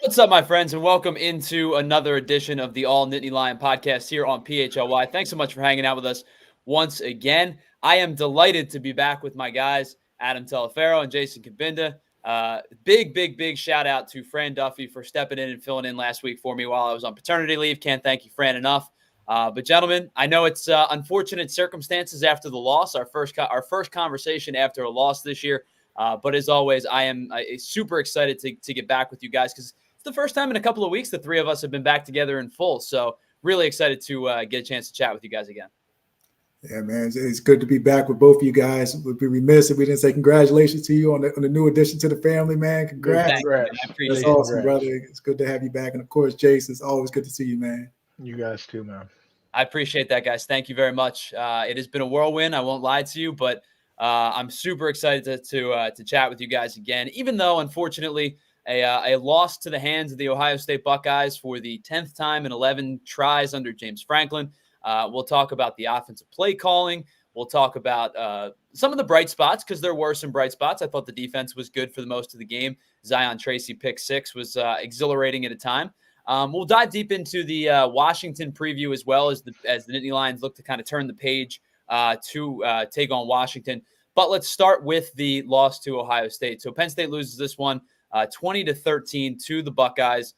What's up, my friends, and welcome into another edition of the All Nittany Lion Podcast here on PHLY. Thanks so much for hanging out with us once again. I am delighted to be back with my guys, Adam Taliaferro and Jason Cabinda. Big shout out to Fran Duffy for stepping in and filling in last week for me while I was on paternity leave. Can't thank you, Fran, enough. But gentlemen, I know it's unfortunate circumstances after the loss, our first conversation after a loss this year. But as always, I am super excited to get back with you guys because it's the first time in a couple of weeks the three of us have been back together in full. So really excited to get a chance to chat with you guys again. Yeah, man, it's good to be back with both of you guys. We'd be remiss if we didn't say congratulations to you on the new addition to the family, man. Congrats. That's awesome, brother. It's good to have you back. And, of course, Jason, it's always good to see you, man. You guys too, man. I appreciate that, guys. Thank you very much. It has been a whirlwind. I won't lie to you, but I'm super excited to chat with you guys again, even though, unfortunately, a loss to the hands of the Ohio State Buckeyes for the 10th time in 11 tries under James Franklin. We'll talk about the offensive play calling. We'll talk about some of the bright spots because there were some bright spots. I thought the defense was good for the most of the game. Zion Tracy pick six was exhilarating at a time. We'll dive deep into the Washington preview as well as the Nittany Lions look to kind of turn the page to take on Washington. But let's start with the loss to Ohio State. So Penn State loses this one 20-13 to the Buckeyes.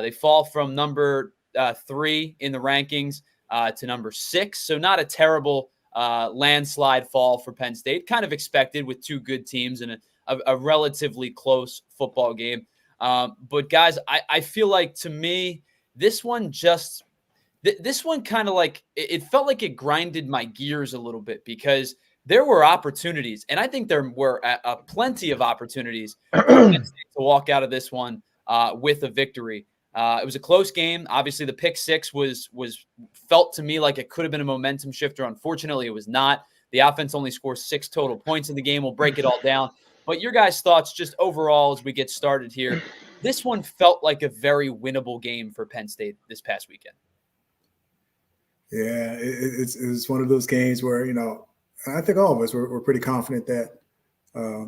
They fall from number 3 in the rankings to number 6. So not a terrible landslide fall for Penn State. Kind of expected with two good teams and a relatively close football game. But guys, I feel like to me, this one kind of like it felt like it grinded my gears a little bit because there were opportunities, and I think there were plenty of opportunities for Penn State to walk out of this one with a victory. It was a close game. Obviously, the pick six was felt to me like it could have been a momentum shifter. Unfortunately, it was not. The offense only scores 6 total points in the game. We'll break it all down. But your guys' thoughts just overall as we get started here. This one felt like a very winnable game for Penn State this past weekend. Yeah, it's one of those games where, I think all of us were pretty confident that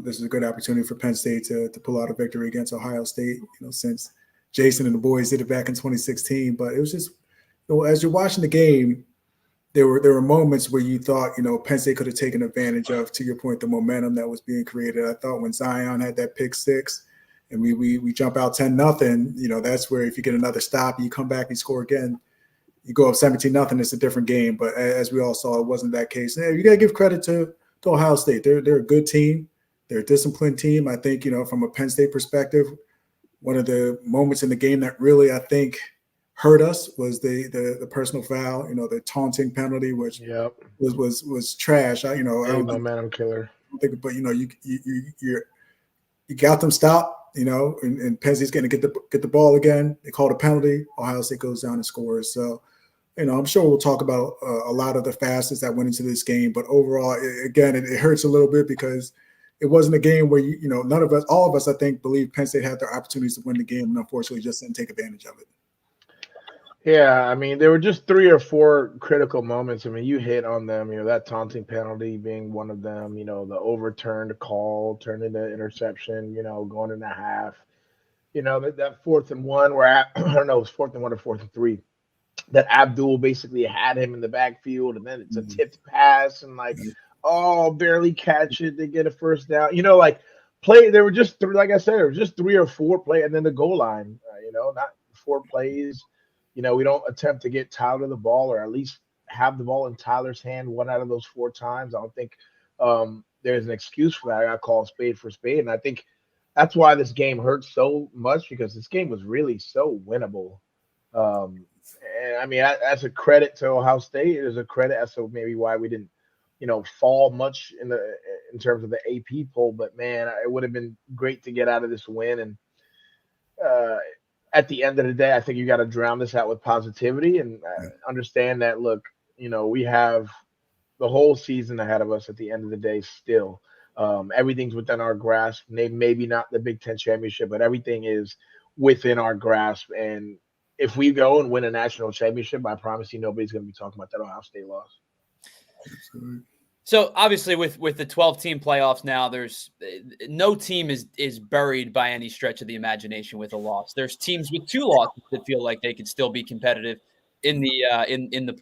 this is a good opportunity for Penn State to pull out a victory against Ohio State, since Jason and the boys did it back in 2016. But it was just, as you're watching the game, there were moments where you thought, Penn State could have taken advantage of, to your point, the momentum that was being created. I thought when Zion had that pick six and we jump out 10-0, that's where if you get another stop, you come back and score again, you go up 17-0, it's a different game. But as we all saw, it wasn't that case. And you got to give credit to Ohio State. They're a good team. They're a disciplined team. I think, from a Penn State perspective, one of the moments in the game that really, I think, hurt us was the personal foul, the taunting penalty, which was trash. I don't momentum killer. Think, but you got them stopped. And Penn State's going to get the ball again. They called a penalty. Ohio State goes down and scores. So, I'm sure we'll talk about a lot of the facets that went into this game. But overall, it hurts a little bit because it wasn't a game where all of us, I think, believe Penn State had their opportunities to win the game, and unfortunately, just didn't take advantage of it. Yeah, I mean, there were just 3 or 4 critical moments. I mean, you hit on them. That taunting penalty being one of them. The overturned call turned into interception. Going into half. That 4th and 1 where I don't know, it was 4th and 1 or 4th and 3. That Abdul basically had him in the backfield, and then it's a tipped pass, and barely catch it. They get a first down. Play. There were just 3, like I said, there was just 3 or 4 play, and then the goal line. Not 4 plays. We don't attempt to get Tyler the ball, or at least have the ball in Tyler's hand 1 out of those 4 times. I don't think there's an excuse for that. I got to call spade for spade, and I think that's why this game hurts so much, because this game was really so winnable. And I mean, as a credit to Ohio State, it is a credit as to maybe why we didn't, fall much in terms of the AP poll. But man, it would have been great to get out of this win. And at the end of the day, I think you got to drown this out with positivity and understand that. Look, we have the whole season ahead of us. At the end of the day, still, everything's within our grasp. Maybe not the Big Ten championship, but everything is within our grasp. And if we go and win a national championship, I promise you nobody's going to be talking about that Ohio State loss. So obviously with the 12-team playoffs now, there's no team is buried by any stretch of the imagination with a loss. There's teams with 2 losses that feel like they could still be competitive in the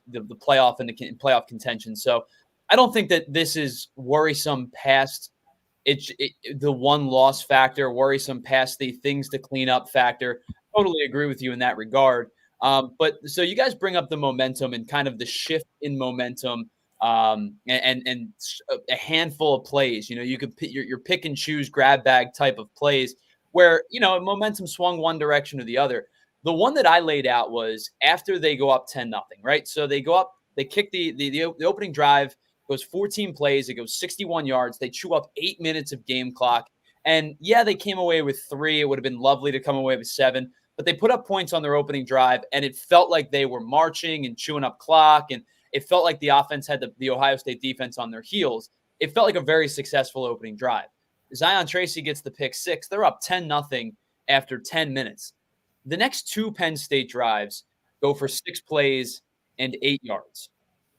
the playoff and the playoff contention. So I don't think that this is worrisome past the one loss factor, worrisome past the things to clean up factor. Totally agree with you in that regard. But so you guys bring up the momentum and kind of the shift in momentum. And a handful of plays, you could pick your pick and choose grab bag type of plays where, momentum swung one direction or the other. The one that I laid out was after they go up 10-0, right? So they go up, they kick the opening drive, goes 14 plays, it goes 61 yards. They chew up 8 minutes of game clock. And yeah, they came away with 3. It would have been lovely to come away with 7, but they put up points on their opening drive and it felt like they were marching and chewing up clock, and it felt like the offense had the Ohio State defense on their heels. It felt like a very successful opening drive. Zion Tracy gets the pick 6. They're up 10-0 after 10 minutes. The next 2 Penn State drives go for 6 plays and 8 yards.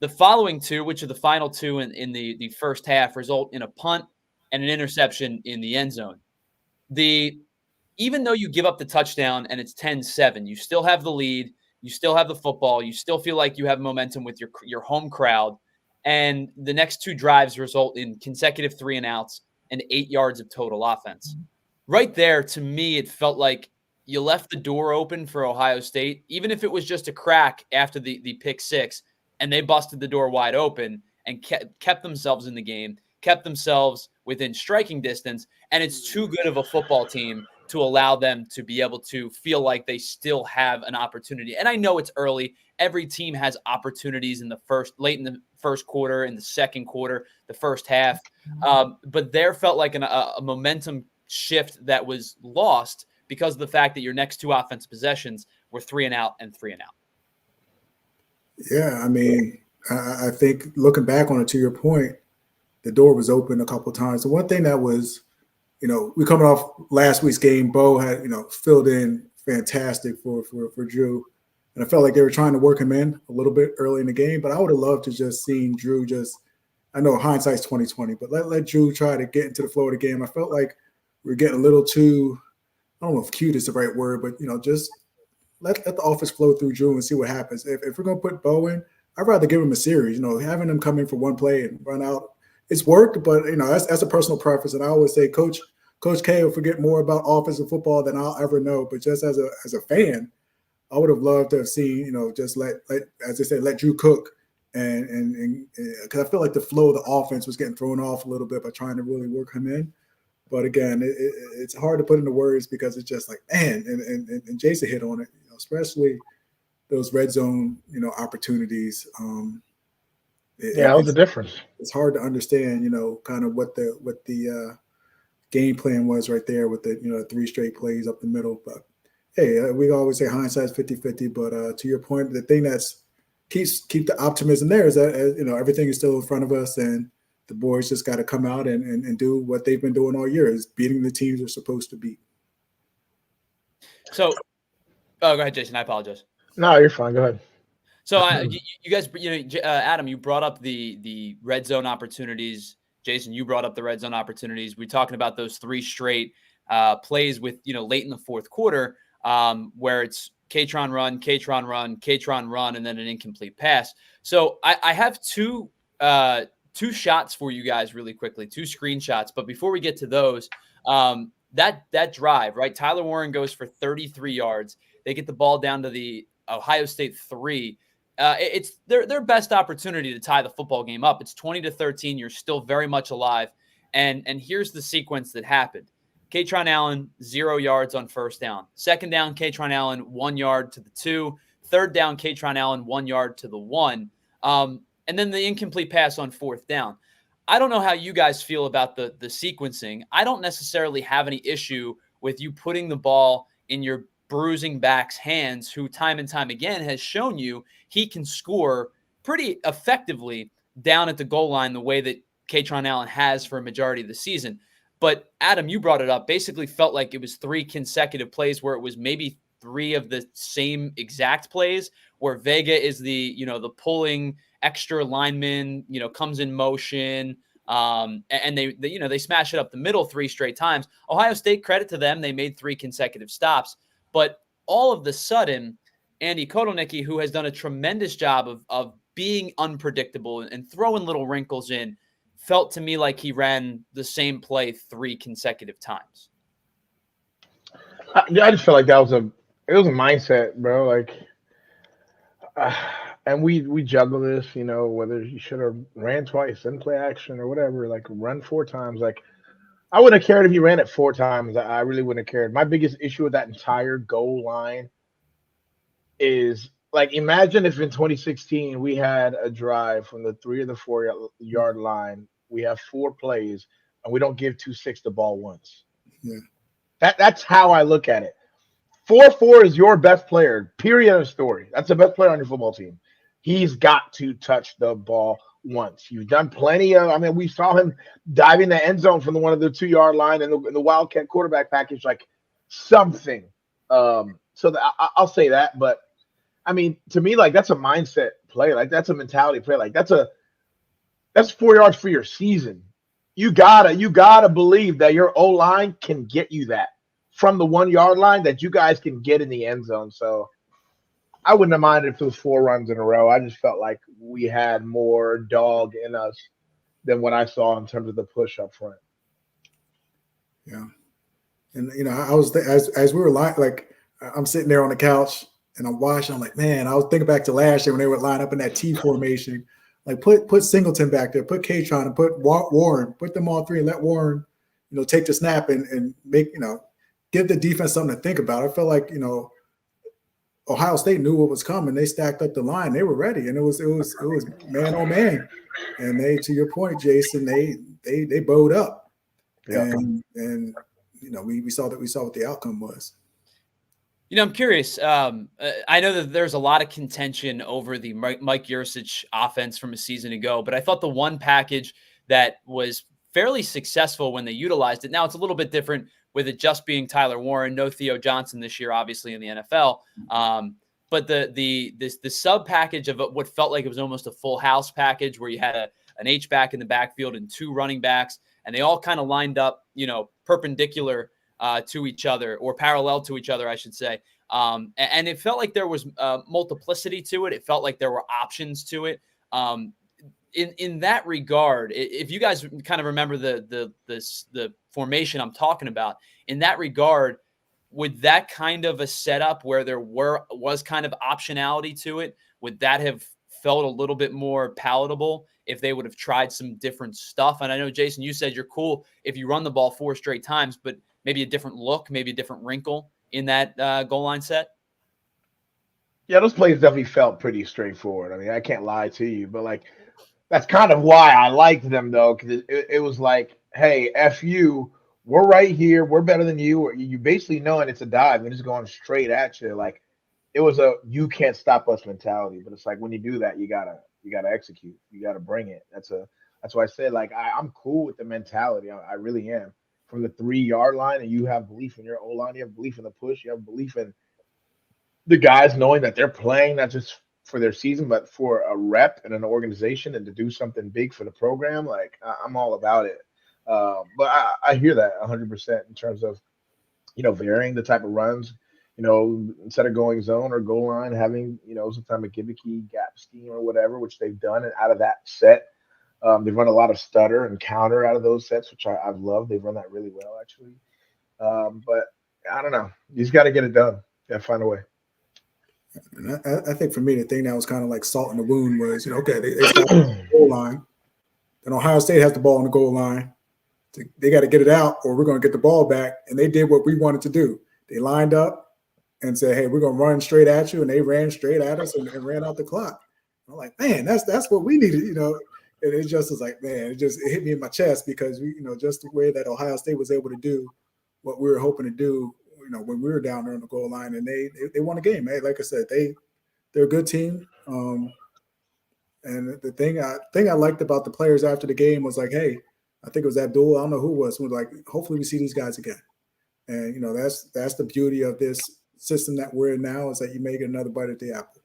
The following 2, which are the final 2 in the first half, result in a punt and an interception in the end zone. Even though you give up the touchdown and it's 10-7, you still have the lead. You still have the football. You still feel like you have momentum with your home crowd. And the next 2 drives result in consecutive 3-and-outs and 8 yards of total offense. Right there, to me, it felt like you left the door open for Ohio State, even if it was just a crack after the pick 6, and they busted the door wide open and kept themselves in the game, kept themselves within striking distance. And it's too good of a football team to allow them to be able to feel like they still have an opportunity. And I know it's early. Every team has opportunities late in the first quarter, in the second quarter, the first half. But there felt like a momentum shift that was lost because of the fact that your next 2 offensive possessions were 3-and-out and 3-and-out. Yeah, I mean, I think looking back on it, to your point, the door was open a couple of times. The one thing that was, we're coming off last week's game. Bo had, filled in fantastic for Drew. And I felt like they were trying to work him in a little bit early in the game, but I would have loved to just seen Drew I know hindsight's 20/20, but let Drew try to get into the flow of the game. I felt like we were getting a little too, I don't know if cute is the right word, but, just let the offense flow through Drew and see what happens. If we're going to put Bo in, I'd rather give him a series, having him come in for one play and run out. It's worked, but, that's a personal preference. And I always say Coach K will forget more about offensive football than I'll ever know. But just as a fan, I would have loved to have seen, just let as they say, let Drew cook. And because I feel like the flow of the offense was getting thrown off a little bit by trying to really work him in. But again, it's hard to put into words because it's just like, man, and Jason hit on it, especially those red zone, opportunities. That was the difference. It's hard to understand, kind of what the game plan was right there with the 3 straight plays up the middle. But hey, we always say hindsight's 50-50. But to your point, the thing that's keep the optimism there is that everything is still in front of us, and the boys just got to come out and do what they've been doing all year, is beating the teams they're supposed to beat. So, go ahead, Jason. I apologize. No, you're fine. Go ahead. So you guys, Adam, you brought up the red zone opportunities. Jason, you brought up the red zone opportunities. We're talking about those 3 straight plays with, late in the fourth quarter where it's K-Tron run, K-Tron run, K-Tron run, and then an incomplete pass. So I have two shots for you guys really quickly, 2 screenshots. But before we get to those, that drive, right? Tyler Warren goes for 33 yards. They get the ball down to the Ohio State 3. It's their best opportunity to tie the football game up. It's 20-13. You're still very much alive. And here's the sequence that happened. K-Tron Allen, 0 yards on first down. Second down, K-Tron Allen, 1 yard to the 2. Third down, K-Tron Allen, 1 yard to the 1. And then the incomplete pass on fourth down. I don't know how you guys feel about the sequencing. I don't necessarily have any issue with you putting the ball in your bruising back's hands, who time and time again has shown you he can score pretty effectively down at the goal line the way that K-Tron Allen has for a majority of the season. But Adam, you brought it up, basically felt like it was 3 consecutive plays where it was maybe 3 of the same exact plays where Vega is the pulling extra lineman, comes in motion. And they smash it up the middle 3 straight times. Ohio State, credit to them, they made 3 consecutive stops. But all of the sudden, Andy Kotelnicki, who has done a tremendous job of being unpredictable and throwing little wrinkles in, felt to me like he ran the same play 3 consecutive times. I just feel like it was a mindset, bro. Like, and we juggle this, whether you should have ran twice, then play action or whatever. Like, run 4 times. Like, I wouldn't have cared if you ran it 4 times. I really wouldn't have cared. My biggest issue with that entire goal line is, like, imagine if in 2016 we had a drive from the 3 or the 4 yard line. We have 4 plays and we don't give 2-6 the ball once. Yeah. That's how I look at it. 4-4 is your best player, period of story. That's the best player on your football team. He's got to touch the ball once. You've done plenty of, we saw him diving the end zone from one of the 2 yard line and the Wildcat quarterback package, like something. So I'll say that. But to me, like, that's a mindset play. Like, that's a mentality play. Like, that's 4 yards for your season. You gotta believe that your O-line can get you that from the 1 yard line, that you guys can get in the end zone. So I wouldn't have minded if it was 4 runs in a row. I just felt like we had more dog in us than what I saw in terms of the push up front. Yeah. And, I was, as we were like, I'm sitting there on the couch and I'm watching, I'm like, man, I was thinking back to last year when they would line up in that T formation. Like, put Singleton back there, put Katron and put Warren, put them all 3 and let Warren, take the snap and make, give the defense something to think about. I felt like, Ohio State knew what was coming. They stacked up the line. They were ready, and it was man on man. And they, to your point, Jason, they bowed up. Yeah. And we saw what the outcome was. I'm curious. I know that there's a lot of contention over the Mike Yurcich offense from a season ago, but I thought the one package that was fairly successful when they utilized it. Now it's a little bit different with it just being Tyler Warren, no Theo Johnson this year, obviously in the NFL. But the sub package of what felt like it was almost a full house package where you had an H-back in the backfield and 2 running backs, and they all kind of lined up, perpendicular to each other, or parallel to each other, I should say. And it felt like there was multiplicity to it. It felt like there were options to it. In that regard, if you guys kind of remember the formation I'm talking about, in that regard, would that kind of a setup where there was kind of optionality to it, would that have felt a little bit more palatable if they would have tried some different stuff? And I know, Jason, you said you're cool if you run the ball 4 straight times, but maybe a different look, maybe a different wrinkle in that goal line set? Yeah, those plays definitely felt pretty straightforward. I can't lie to you, but, like, that's kind of why I liked them, though, because it was like, hey, F you, we're right here, we're better than you. You basically knowing it's a dive and it's going straight at you. Like, it was a you can't stop us mentality. But it's like, when you do that, you gotta execute. You gotta bring it. That's why I said, like, I'm cool with the mentality. I really am. From the 3 yard line, and you have belief in your O-line, you have belief in the push, you have belief in the guys knowing that they're playing not just for their season, but for a rep and an organization and to do something big for the program. Like, I'm all about it. But I hear that 100% in terms of, varying the type of runs, instead of going zone or goal line, having, some type of gimmicky gap scheme or whatever, which they've done. And out of that set, they've run a lot of stutter and counter out of those sets, which I've loved. They've run that really well, actually. But I don't know. You just got to get it done. Got to find a way. And I think for me, the thing that was kind of like salt in the wound was, okay, they stopped the goal line. Then Ohio State has the ball on the goal line. They got to get it out or we're going to get the ball back. And they did what we wanted to do. They lined up and said, hey, we're going to run straight at you. And they ran straight at us and ran out the clock. I'm like, man, that's what we needed, And it just was like, man, it hit me in my chest because we, just the way that Ohio State was able to do what we were hoping to do, when we were down there on the goal line, and they won a game. Hey, like I said, they're a good team. And the thing I liked about the players after the game was like, hey, I think it was Abdul, I don't know who it was like, hopefully we see these guys again. And that's the beauty of this system that we're in now, is that you may get another bite at the apple.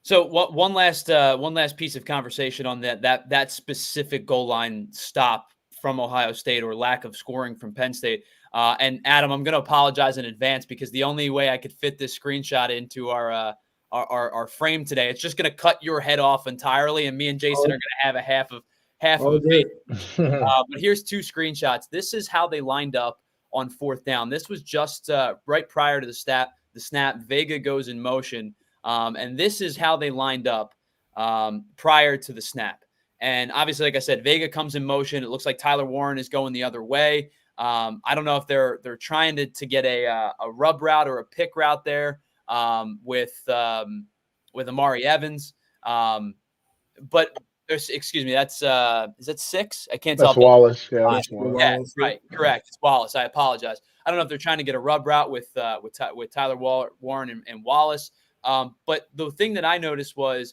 So one last piece of conversation on that specific goal line stop from Ohio State or lack of scoring from Penn State. And Adam, I'm going to apologize in advance because the only way I could fit this screenshot into our frame today, it's just going to cut your head off entirely, and me and Jason are going to have a half of it. But here's two screenshots. This is how they lined up on fourth down. This was just right prior to the snap. Vega goes in motion. And this is how they lined up prior to the snap. And obviously, like I said, Vega comes in motion. It looks like Tyler Warren is going the other way. I don't know if they're trying to get a rub route or a pick route there with Amari Evans. But excuse me, that's is that 6? I can't tell. That's Wallace. Yeah, right. Correct. It's Wallace. I apologize. I don't know if they're trying to get a rub route with Tyler Warren and Wallace. But the thing that I noticed was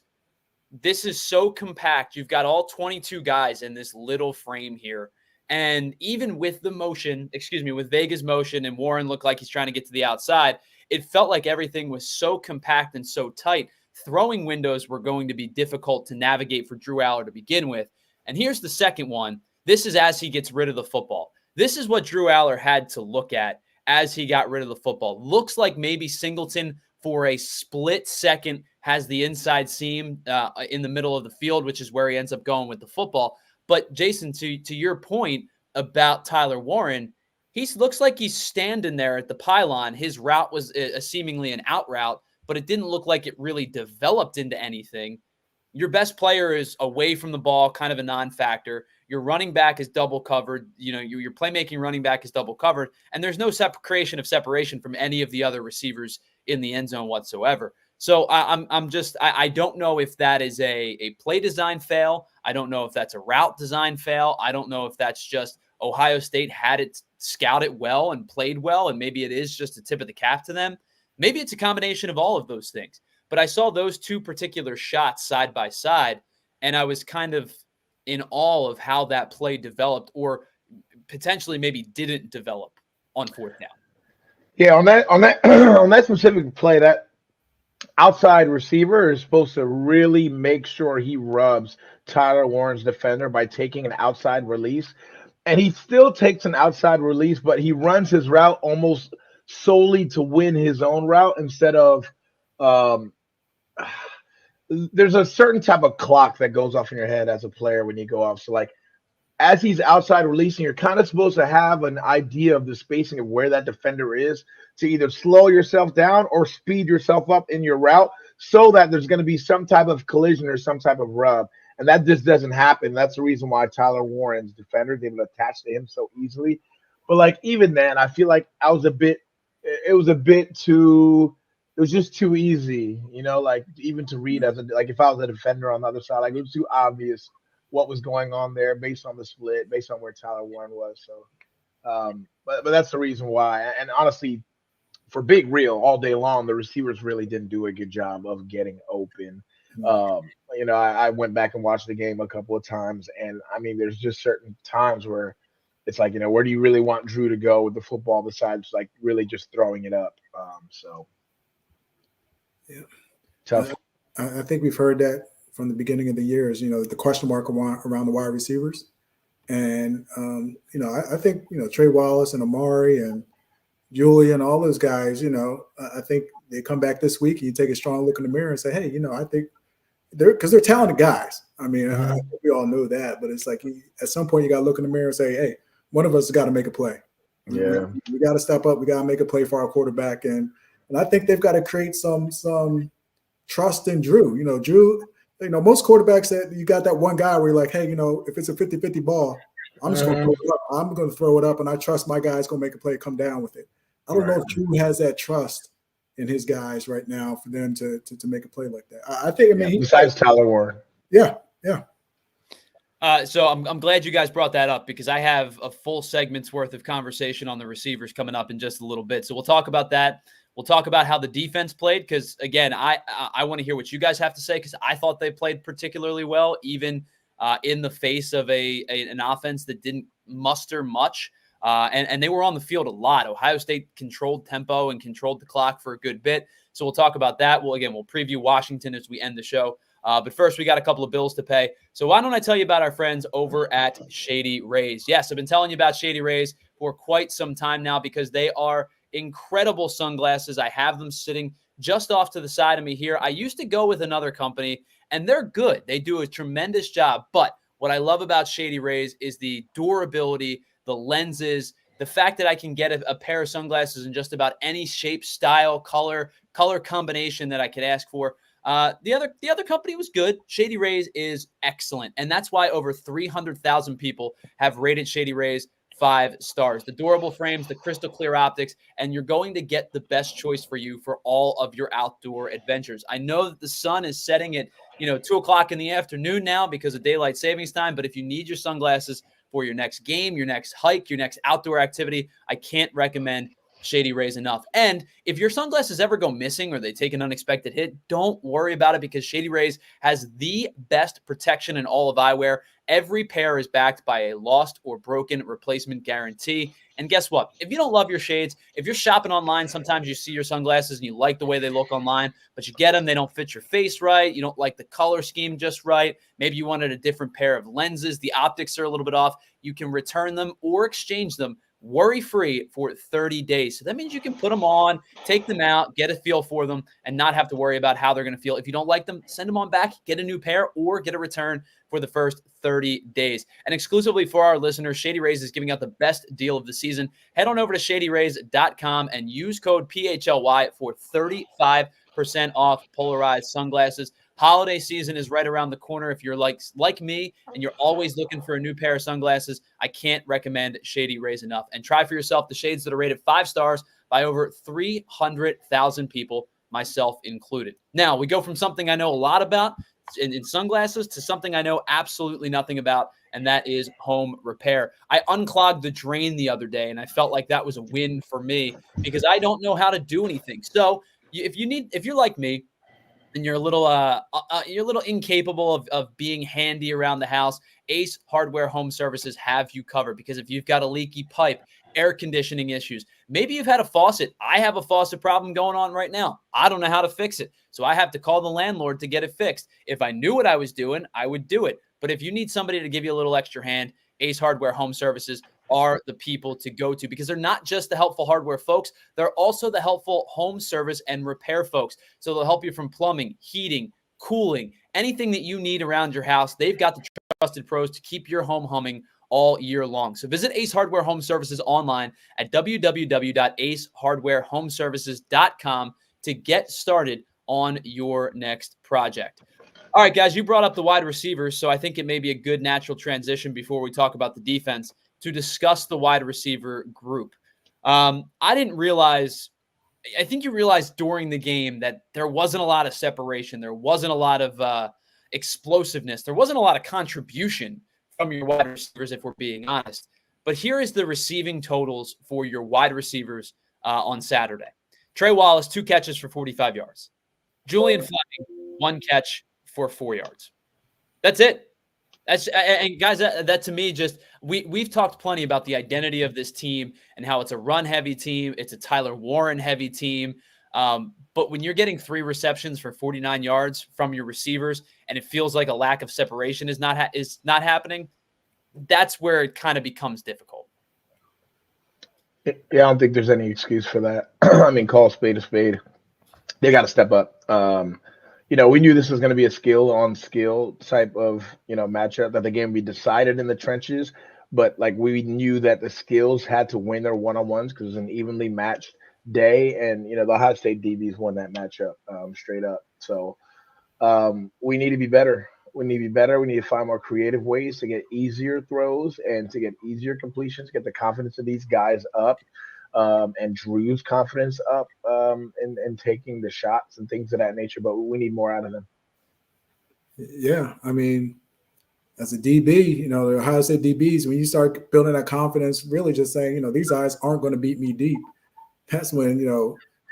this is so compact. You've got all 22 guys in this little frame here. And even with the motion, with Vega's motion and Warren looked like he's trying to get to the outside, it felt like everything was so compact and so tight. Throwing windows were going to be difficult to navigate for Drew Allar to begin with. And here's the second one. This is as he gets rid of the football. This is what Drew Allar had to look at as he got rid of the football. Looks like maybe Singleton for a split second has the inside seam in the middle of the field, which is where he ends up going with the football. But Jason, to your point about Tyler Warren, he looks like he's standing there at the pylon. His route was seemingly an out route, but it didn't look like it really developed into anything. Your best player is away from the ball, kind of a non-factor. Your running back is double covered. Your playmaking running back is double covered, and there's no creation of separation from any of the other receivers in the end zone whatsoever. So I don't know if that is a play design fail. I don't know if that's a route design fail. I don't know if that's just Ohio State had it scouted well and played well, and maybe it is just a tip of the cap to them. Maybe it's a combination of all of those things. But I saw those two particular shots side by side, and I was kind of in awe of how that play developed, or potentially maybe didn't develop on fourth down. Yeah, on that specific play, that outside receiver is supposed to really make sure he rubs Tyler Warren's defender by taking an outside release. And he still takes an outside release, but he runs his route almost solely to win his own route instead of there's a certain type of clock that goes off in your head as a player when you go off. So, like, as he's outside releasing, you're kind of supposed to have an idea of the spacing of where that defender is to either slow yourself down or speed yourself up in your route so that there's going to be some type of collision or some type of rub. And that just doesn't happen. That's the reason why Tyler Warren's defender is able to attach to him so easily. But, like, even then, I feel like it was just too easy, like, even to read if I was a defender on the other side, like, it was too obvious what was going on there based on the split, based on where Tyler Warren was. So, but that's the reason why. And honestly, for Big Real all day long, the receivers really didn't do a good job of getting open. I went back and watched the game a couple of times, and I mean, there's just certain times where it's like, where do you really want Drew to go with the football besides like really just throwing it up? Yeah, tough. I think we've heard that from the beginning of the year is, the question mark around the wide receivers. And, I think, Trey Wallace and Amari and Julia and all those guys, I think they come back this week and you take a strong look in the mirror and say, hey, I think because they're talented guys. I mean, I think we all know that, but it's like at some point you got to look in the mirror and say, hey, one of us has got to make a play. Yeah. We got to step up. We got to make a play for our quarterback. And I think they've got to create some trust in Drew. Drew, most quarterbacks that you got that one guy where you're like, hey, if it's a 50-50 ball, I'm just going to throw it up. I'm going to throw it up, and I trust my guy's going to make a play, come down with it. I don't know if Drew has that trust in his guys right now for them to make a play like that. I think, besides Tyler Warren. Yeah. So I'm glad you guys brought that up because I have a full segment's worth of conversation on the receivers coming up in just a little bit. So we'll talk about that. We'll talk about how the defense played because, again, I want to hear what you guys have to say because I thought they played particularly well, even in the face of an offense that didn't muster much. And they were on the field a lot. Ohio State controlled tempo and controlled the clock for a good bit. So we'll talk about that. We'll preview Washington as we end the show. But first, we got a couple of bills to pay. So why don't I tell you about our friends over at Shady Rays? Yes, I've been telling you about Shady Rays for quite some time now because they are incredible sunglasses. I have them sitting just off to the side of me here. I used to go with another company, and they're good. They do a tremendous job. But what I love about Shady Rays is the durability, the lenses, the fact that I can get a pair of sunglasses in just about any shape, style, color combination that I could ask for. The other company was good. Shady Rays is excellent. And that's why over 300,000 people have rated Shady Rays 5 stars. The durable frames, the crystal clear optics, and you're going to get the best choice for you for all of your outdoor adventures. I know that the sun is setting at 2:00 in the afternoon now because of daylight savings time, but if you need your sunglasses for your next game, your next hike, your next outdoor activity, I can't recommend Shady Rays enough. And if your sunglasses ever go missing or they take an unexpected hit, don't worry about it because Shady Rays has the best protection in all of eyewear. Every pair is backed by a lost or broken replacement guarantee. And guess what? If you don't love your shades, if you're shopping online, sometimes you see your sunglasses and you like the way they look online, but you get them, they don't fit your face right. You don't like the color scheme just right. Maybe you wanted a different pair of lenses. The optics are a little bit off. You can return them or exchange them worry-free for 30 days. So that means you can put them on, take them out, get a feel for them, and not have to worry about how they're going to feel. If you don't like them, send them on back, get a new pair, or get a return for the first 30 days. And exclusively for our listeners, Shady Rays is giving out the best deal of the season. Head on over to shadyrays.com and use code PHLY for 35% off polarized sunglasses. Holiday season is right around the corner. If you're like me and you're always looking for a new pair of sunglasses, I can't recommend Shady Rays enough. And try for yourself the shades that are rated 5 stars by over 300,000 people, myself included. Now, we go from something I know a lot about in sunglasses to something I know absolutely nothing about, and that is home repair. I unclogged the drain the other day, and I felt like that was a win for me because I don't know how to do anything. So if you're like me, and you're a little incapable of being handy around the house, Ace Hardware Home Services have you covered. Because if you've got a leaky pipe, air conditioning issues, maybe you've had a faucet. I have a faucet problem going on right now. I don't know how to fix it. So I have to call the landlord to get it fixed. If I knew what I was doing, I would do it. But if you need somebody to give you a little extra hand, Ace Hardware Home Services are the people to go to because they're not just the helpful hardware folks. They're also the helpful home service and repair folks. So they'll help you from plumbing, heating, cooling, anything that you need around your house. They've got the trusted pros to keep your home humming all year long. So visit Ace Hardware Home Services online at www.acehardwarehomeservices.com to get started on your next project. All right, guys, you brought up the wide receivers, so I think it may be a good natural transition before we talk about the defense to discuss the wide receiver group. I didn't realize – I think you realized during the game that there wasn't a lot of separation. There wasn't a lot of explosiveness. There wasn't a lot of contribution from your wide receivers, if we're being honest. But here is the receiving totals for your wide receivers on Saturday. Trey Wallace, 2 catches for 45 yards. Julian Fleming, 1 catch for 4 yards. That's it. And guys, that to me just we've talked plenty about the identity of this team and how it's a run-heavy team. It's a Tyler Warren-heavy team. But when you're getting 3 receptions for 49 yards from your receivers and it feels like a lack of separation is not happening, that's where it kind of becomes difficult. Yeah, I don't think there's any excuse for that. I mean, call a spade a spade. They got to step up. We knew this was going to be a skill on skill type of, matchup, that the game would be decided in the trenches. But we knew that the skills had to win their one-on-ones because it was an evenly matched day. And, the Ohio State DBs won that matchup straight up. So we need to be better. We need to be better. We need to find more creative ways to get easier throws and to get easier completions, get the confidence of these guys up. And Drew's confidence up in taking the shots and things of that nature, but we need more out of them. Yeah, I mean, as a DB, the Ohio State DBs, when you start building that confidence, really just saying, these guys aren't going to beat me deep. That's when,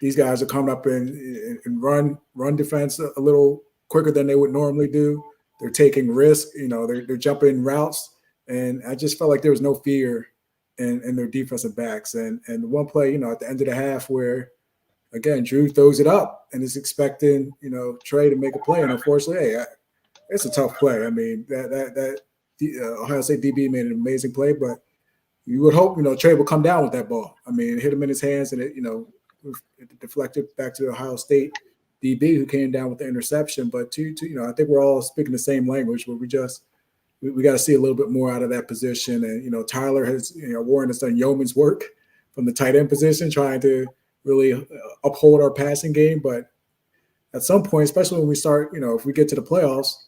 these guys are coming up and run defense a little quicker than they would normally do. They're taking risks, they're jumping routes, and I just felt like there was no fear in their defensive backs. And one play, at the end of the half where, again, Drew throws it up and is expecting, Trey to make a play. And unfortunately, it's a tough play. I mean, that Ohio State DB made an amazing play, but you would hope, Trey will come down with that ball. I mean, it hit him in his hands and it deflected back to the Ohio State DB who came down with the interception. But I think we're all speaking the same language where we got to see a little bit more out of that position. And, Tyler has, Warren has done yeoman's work from the tight end position, trying to really uphold our passing game. But at some point, especially when we start, if we get to the playoffs,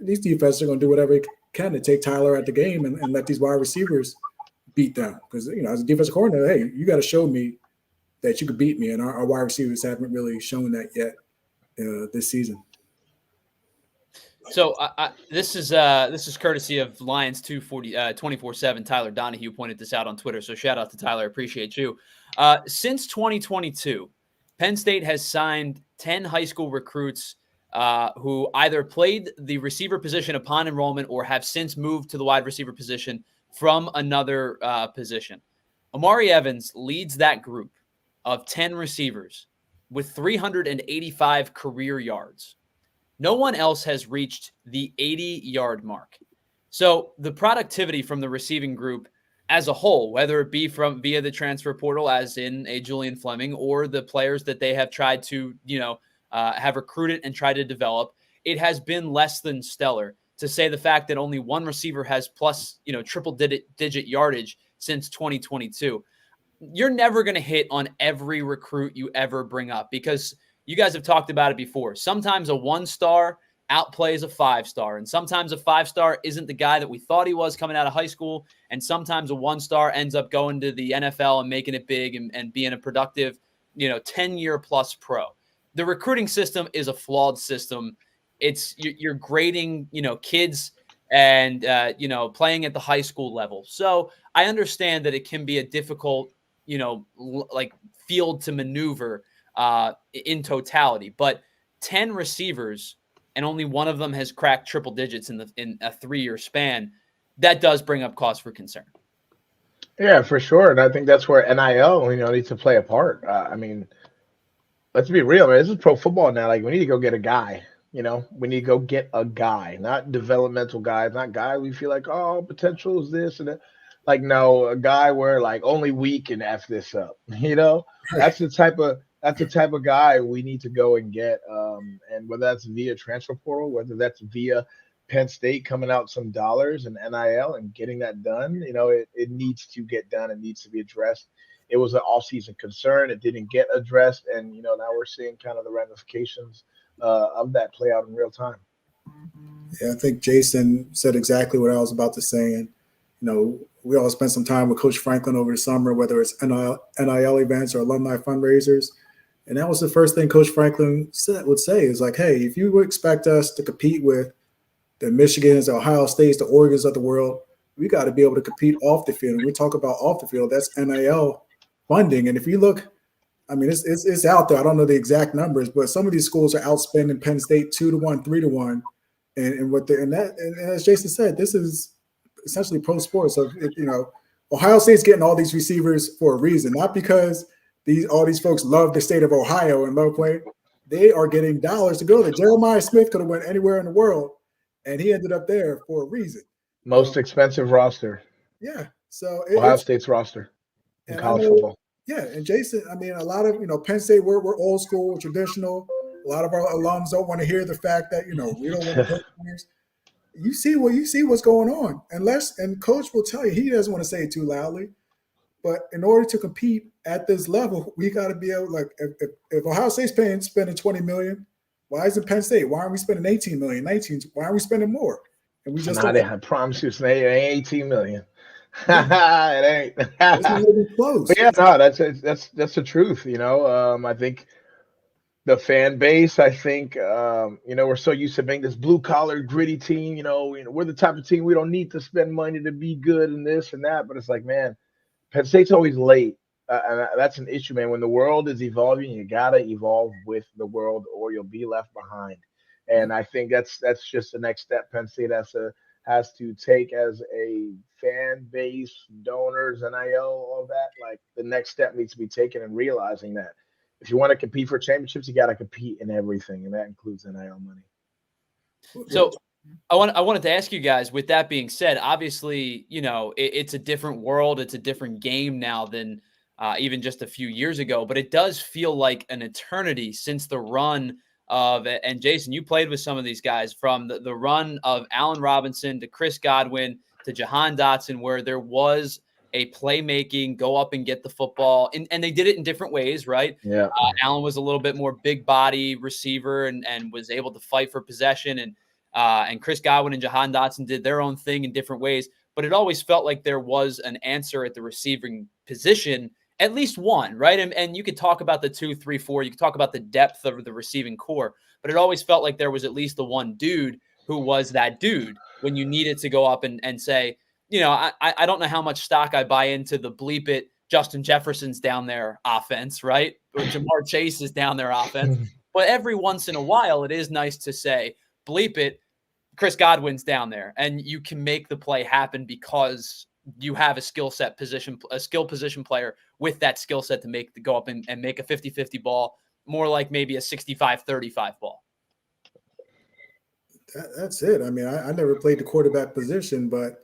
these defenses are going to do whatever they can to take Tyler out the game and let these wide receivers beat them. Because, as a defensive coordinator, hey, you got to show me that you could beat me. And our wide receivers haven't really shown that yet this season. So this is courtesy of Lions 24/7. Tyler Donahue pointed this out on Twitter. So shout out to Tyler. Appreciate you. Since 2022, Penn State has signed 10 high school recruits who either played the receiver position upon enrollment or have since moved to the wide receiver position from another position. Amari Evans leads that group of 10 receivers with 385 career yards. No one else has reached the 80-yard mark. So the productivity from the receiving group as a whole, whether it be via the transfer portal, as in a Julian Fleming, or the players that they have tried to, have recruited and tried to develop, it has been less than stellar. To say the fact that only one receiver has plus, triple-digit yardage since 2022. You're never going to hit on every recruit you ever bring up because you guys have talked about it before. Sometimes a 1-star outplays a 5-star, and sometimes a 5-star isn't the guy that we thought he was coming out of high school, and sometimes a 1-star ends up going to the NFL and making it big and being a productive, 10-year plus pro. The recruiting system is a flawed system. You're grading, kids and, playing at the high school level. So I understand that it can be a difficult, field to maneuver in totality, but 10 receivers and only one of them has cracked triple digits in a 3-year span. That does bring up cause for concern. Yeah, for sure. And I think that's where NIL, needs to play a part. Let's be real, man. This is pro football now. Like, we need to go get a guy. We need to go get a guy, not developmental guys, not guy we feel like, oh, potential is this and that. Like, no, a guy where like only we can F this up. That's the type of guy we need to go and get. And whether that's via transfer portal, whether that's via Penn State coming out some dollars and NIL and getting that done, it needs to get done. It needs to be addressed. It was an off-season concern. It didn't get addressed. And, now we're seeing kind of the ramifications of that play out in real time. Yeah, I think Jason said exactly what I was about to say. And, we all spent some time with Coach Franklin over the summer, whether it's NIL events or alumni fundraisers. And that was the first thing Coach Franklin would say is like, hey, if you would expect us to compete with the Michigans, the Ohio States, the Oregons of the world, we got to be able to compete off the field. And we talk about off the field, that's NIL funding. And if you look, I mean, it's out there. I don't know the exact numbers, but some of these schools are outspending Penn State 2-1, 3-1. And as Jason said, this is essentially pro sports. So, Ohio State's getting all these receivers for a reason, not because all these folks love the state of Ohio and love playing. They are getting dollars to go there. Jeremiah Smith could have went anywhere in the world, and he ended up there for a reason. Most expensive roster. Yeah. So Ohio State's roster in college football. Yeah, and Jason, I mean, a lot of Penn State, we're old school, traditional. A lot of our alums don't want to hear the fact that we don't want to play players. You see what's going on. And Coach will tell you, he doesn't want to say it too loudly, but in order to compete at this level, we got to be able, like, if Ohio State's spending $20 million, why isn't Penn State? Why aren't we spending $18 million, $19 million? Why aren't we spending more? And we just I promise you, it ain't $18 million. It ain't. Close. But yeah, no, that's the truth. I think the fan base, we're so used to being this blue collar, gritty team. We're the type of team we don't need to spend money to be good and this and that. But it's like, man, Penn State's always late. And that's an issue, man. When the world is evolving, you gotta evolve with the world, or you'll be left behind. And I think that's just the next step Penn State has to take as a fan base, donors, NIL, all that. Like, the next step needs to be taken and realizing that, if you want to compete for championships, you got to compete in everything, and that includes NIL money. So I wanted to ask you guys, with that being said, obviously, it's a different world. It's a different game now than even just a few years ago, but it does feel like an eternity since the run of, and Jason, you played with some of these guys, from the run of Allen Robinson to Chris Godwin to Jahan Dotson, where there was a playmaking, go up and get the football. And they did it in different ways, right? Yeah. Allen was a little bit more big body receiver and was able to fight for possession. And Chris Godwin and Jahan Dotson did their own thing in different ways. But it always felt like there was an answer at the receiving position, at least one, right? And you could talk about the 2, 3, 4. You could talk about the depth of the receiving core. But it always felt like there was at least the one dude who was that dude when you needed to go up and say, I don't know how much stock I buy into the bleep it, Justin Jefferson's down there offense, right? Or Jamar Chase is down there offense. But every once in a while, it is nice to say, bleep it, Chris Godwin's down there. And you can make the play happen because you have a skill position player with that skill set to go up and make a 50-50 ball, more like maybe a 65-35 ball. That's it. I mean, I never played the quarterback position, but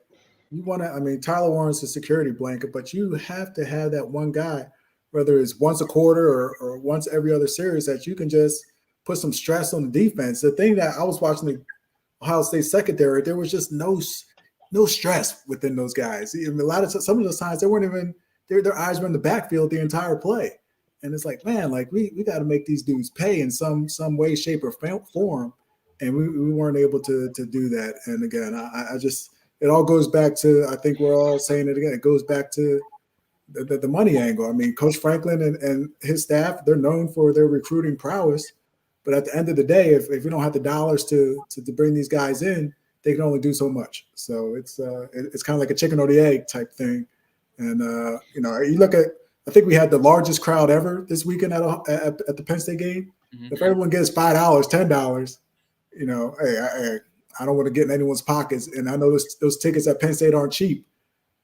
you want to, Tyler Warren's a security blanket, but you have to have that one guy, whether it's once a quarter or once every other series, that you can just put some stress on the defense. The thing that I was watching the Ohio State secondary, there was just no stress within those guys. Some of those times they weren't even, their eyes were in the backfield the entire play. And it's like, man, like we got to make these dudes pay in some way, shape, or form. And we weren't able to do that. And again, I just, it all goes back to, I think we're all saying it again, it goes back to the money angle. I mean, Coach Franklin and his staff, they're known for their recruiting prowess. But at the end of the day, if we don't have the dollars to bring these guys in, they can only do so much. So it's kind of like a chicken or the egg type thing. And, you look at, I think we had the largest crowd ever this weekend at the Penn State game. Mm-hmm. If everyone gets $5, $10, hey, I don't want to get in anyone's pockets. And I know those tickets at Penn State aren't cheap.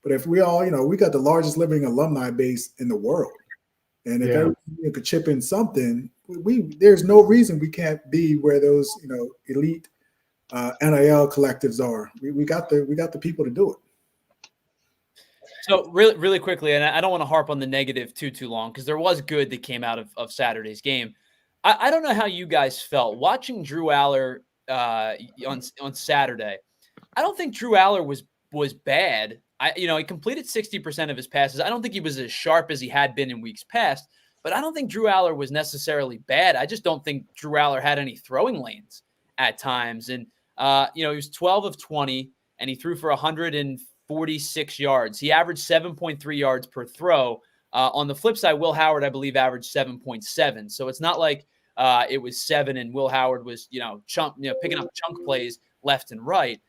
But if we all, we got the largest living alumni base in the world. And if everyone could chip in something, there's no reason we can't be where those, elite NIL collectives are. We got the people to do it. So really, really quickly, and I don't want to harp on the negative too long, because there was good that came out of Saturday's game. I don't know how you guys felt watching Drew Allar on Saturday. I don't think Drew Allar was bad. He completed 60% of his passes. I don't think he was as sharp as he had been in weeks past, but I don't think Drew Allar was necessarily bad. I just don't think Drew Allar had any throwing lanes at times. And, he was 12 of 20, and he threw for 146 yards. He averaged 7.3 yards per throw. On the flip side, Will Howard, I believe, averaged 7.7. So it's not like it was 7 and Will Howard was, picking up chunk plays left and right.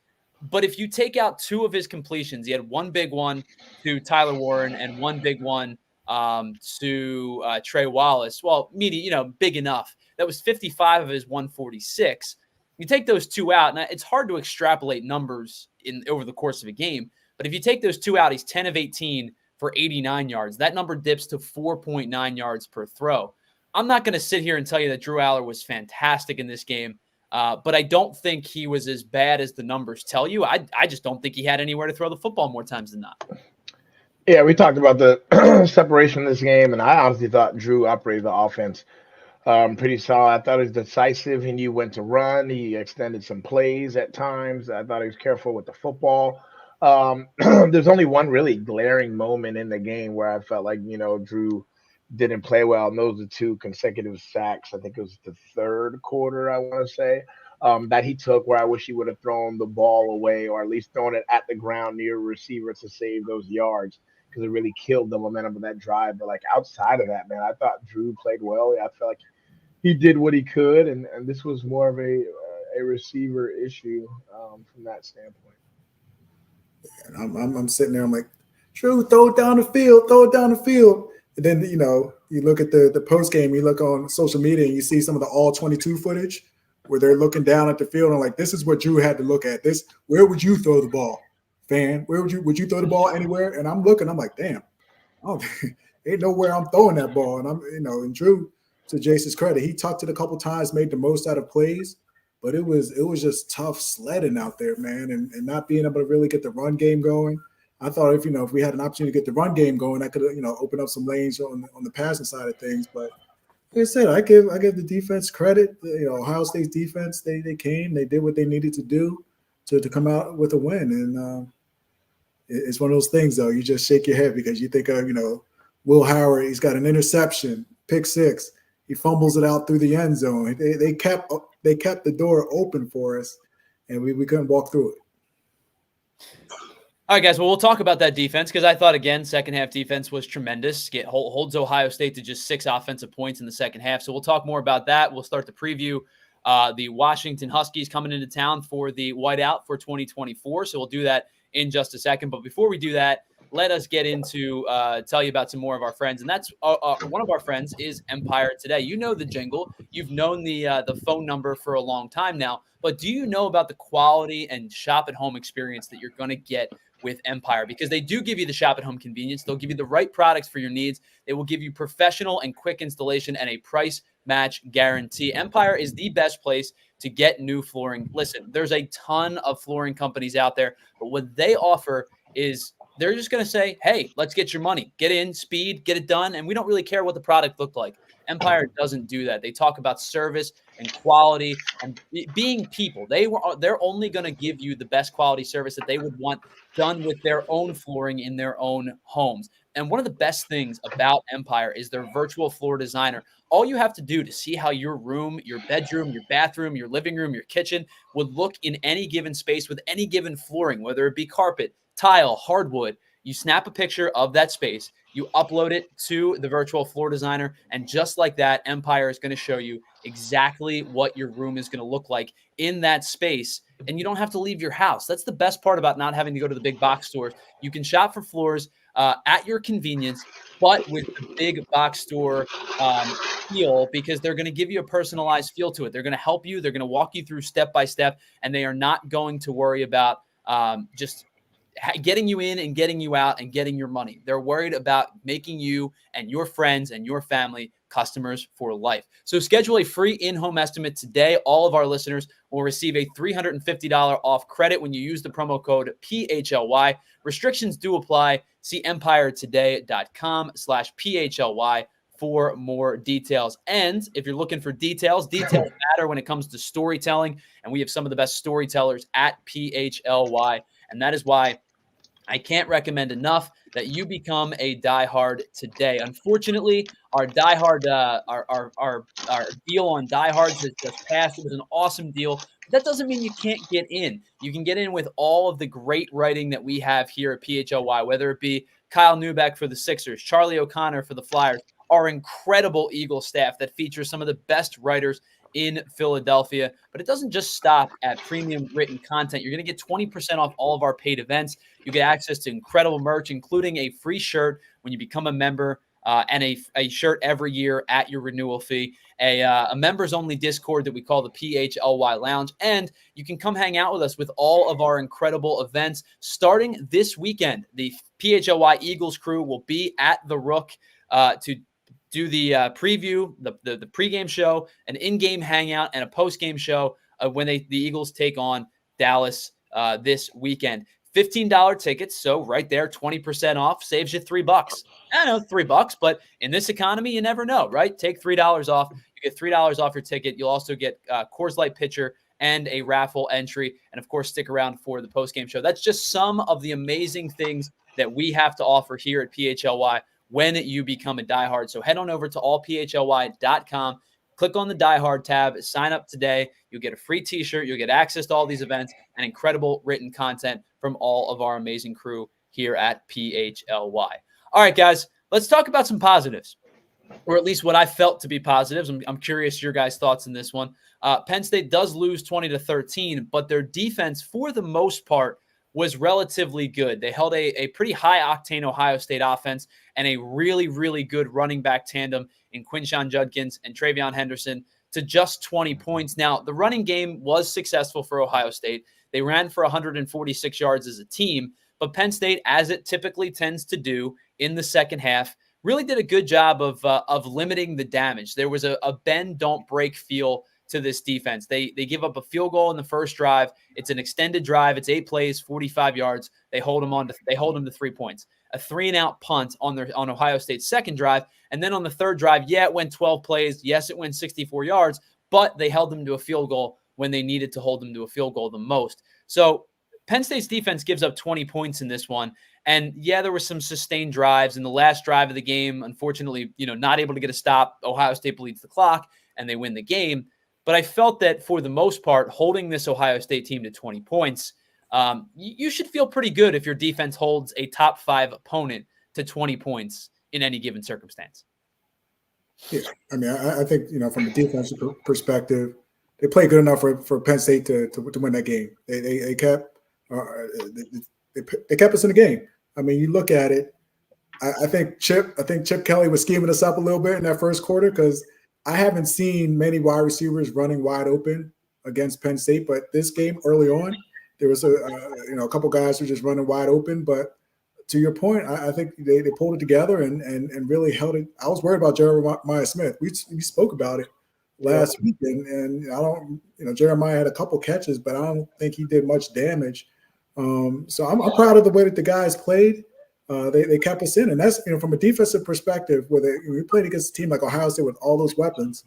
But if you take out 2 of his completions, he had one big one to Tyler Warren and one big one to Trey Wallace. Well, big enough. That was 55 of his 146. You take those 2 out, and it's hard to extrapolate numbers over the course of a game. But if you take those 2 out, he's 10 of 18 for 89 yards. That number dips to 4.9 yards per throw. I'm not going to sit here and tell you that Drew Allar was fantastic in this game. But I don't think he was as bad as the numbers tell you. I just don't think he had anywhere to throw the football more times than not. Yeah, we talked about the separation of this game, and I honestly thought Drew operated the offense pretty solid. I thought he was decisive. He knew when to run. He extended some plays at times. I thought he was careful with the football. There's only one really glaring moment in the game where I felt like, Drew didn't play well, and those are 2 consecutive sacks. I think it was the third quarter, I want to say, that he took, where I wish he would have thrown the ball away, or at least thrown it at the ground near a receiver to save those yards, because it really killed the momentum of that drive. But outside of that, man, I thought Drew played well. I felt like he did what he could, and this was more of a receiver issue from that standpoint. And I'm sitting there, I'm like, Drew, throw it down the field. And then, you look at the post game, you look on social media, and you see some of the all 22 footage where they're looking down at the field and like, this is what Drew had to look at. This, where would you throw the ball, fan? Would you throw the ball anywhere? And I'm looking, I'm like, damn, ain't nowhere I'm throwing that ball. And and Drew to Jason's credit, he tucked it a couple times, made the most out of plays, but it was just tough sledding out there, man, and not being able to really get the run game going. I thought if we had an opportunity to get the run game going, that could open up some lanes on the passing side of things. But like I said, I give the defense credit. Ohio State's defense, they came, they did what they needed to do to come out with a win, and it's one of those things though. You just shake your head because you think of Will Howard. He's got an interception, pick six. He fumbles it out through the end zone. They kept the door open for us, and we couldn't walk through it. All right, guys. Well, we'll talk about that defense because I thought, again, second half defense was tremendous. Holds Ohio State to just 6 offensive points in the second half. So we'll talk more about that. We'll start to preview the Washington Huskies coming into town for the whiteout for 2024. So we'll do that in just a second. But before we do that, let us get into tell you about some more of our friends. And that's one of our friends is Empire Today. You know the jingle. You've known the phone number for a long time now. But do you know about the quality and shop-at-home experience that you're going to get with Empire? Because they do give you the shop-at-home convenience. They'll give you the right products for your needs. They will give you professional and quick installation and a price match guarantee. Empire is the best place to get new flooring. Listen, there's a ton of flooring companies out there, but what they offer is they're just going to say, hey, let's get your money. Get in, speed, get it done, and we don't really care what the product looked like. Empire doesn't do that. They talk about service and quality and being people. They're only going to give you the best quality service that they would want done with their own flooring in their own homes. And one of the best things about Empire is their virtual floor designer. All you have to do to see how your room, your bedroom, your bathroom, your living room, your kitchen would look in any given space with any given flooring, whether it be carpet, tile, hardwood, you snap a picture of that space, you upload it to the virtual floor designer, and just like that, Empire is going to show you exactly what your room is going to look like in that space, and you don't have to leave your house. That's the best part about not having to go to the big box stores. You can shop for floors at your convenience, but with the big box store feel, because they're going to give you a personalized feel to it. They're going to help you. They're going to walk you through step by step, and they are not going to worry about just getting you in and getting you out and getting your money. They're worried about making you and your friends and your family customers for life. So schedule a free in-home estimate today. All of our listeners will receive a $350 off credit when you use the promo code PHLY. Restrictions do apply. See empiretoday.com/PHLY for more details. And if you're looking for details matter when it comes to storytelling. And we have some of the best storytellers at PHLY. And that is why I can't recommend enough that you become a diehard today. Unfortunately, our diehard, our deal on diehards has just passed. It was an awesome deal. But that doesn't mean you can't get in. You can get in with all of the great writing that we have here at PHLY, whether it be Kyle Neubeck for the Sixers, Charlie O'Connor for the Flyers, our incredible Eagle staff that features some of the best writers in Philadelphia. But it doesn't just stop at premium written content. You're going to get 20% off all of our paid events. You get access to incredible merch, including a free shirt when you become a member, and a shirt every year at your renewal fee, a members-only Discord that we call the PHLY Lounge, and you can come hang out with us with all of our incredible events. Starting this weekend, the PHLY Eagles crew will be at the Rook to do the preview, the pregame show, an in-game hangout, and a post-game show when the Eagles take on Dallas this weekend. $15 tickets, so right there, 20% off, saves you $3. I know $3, but in this economy, you never know, right? Take $3 off. You get $3 off your ticket. You'll also get Coors Light pitcher and a raffle entry, and of course, stick around for the post-game show. That's just some of the amazing things that we have to offer here at PHLY when you become a diehard. So head on over to allphly.com, click on the diehard tab, sign up today. You'll get a free t-shirt. You'll get access to all these events and incredible written content from all of our amazing crew here at PHLY. All right, guys, let's talk about some positives, or at least what I felt to be positives. I'm curious your guys' thoughts on this one. Penn State does lose 20-13, but their defense, for the most part, was relatively good. They held a pretty high-octane Ohio State offense and a really, really good running back tandem in Quinshon Judkins and Travion Henderson to just 20 points. Now, the running game was successful for Ohio State. They ran for 146 yards as a team, but Penn State, as it typically tends to do in the second half, really did a good job of limiting the damage. There was a bend, don't break feel to this defense. They give up a field goal in the first drive. It's an extended drive. It's 8 plays, 45 yards. They hold them to 3 points. A 3-and-out punt on Ohio State's second drive. And then on the third drive, it went 12 plays. Yes, it went 64 yards, but they held them to a field goal when they needed to hold them to a field goal the most. So Penn State's defense gives up 20 points in this one. And there were some sustained drives. In the last drive of the game, unfortunately, not able to get a stop. Ohio State bleeds the clock and they win the game. But I felt that for the most part, holding this Ohio State team to 20 points, you should feel pretty good if your defense holds a top 5 opponent to 20 points in any given circumstance. Yeah, I mean, I think, from a defensive perspective, they played good enough for Penn State to win that game. They kept us in the game. I mean, you look at it. I think Chip Kelly was scheming us up a little bit in that first quarter because I haven't seen many wide receivers running wide open against Penn State. But this game early on, there was a couple guys who were just running wide open. But to your point, I think they pulled it together and really held it. I was worried about Jeremiah Smith. We spoke about it last week, and I don't, Jeremiah had a couple catches, but I don't think he did much damage. So I'm proud of the way that the guys played. They kept us in, and that's from a defensive perspective, where we played against a team like Ohio State with all those weapons.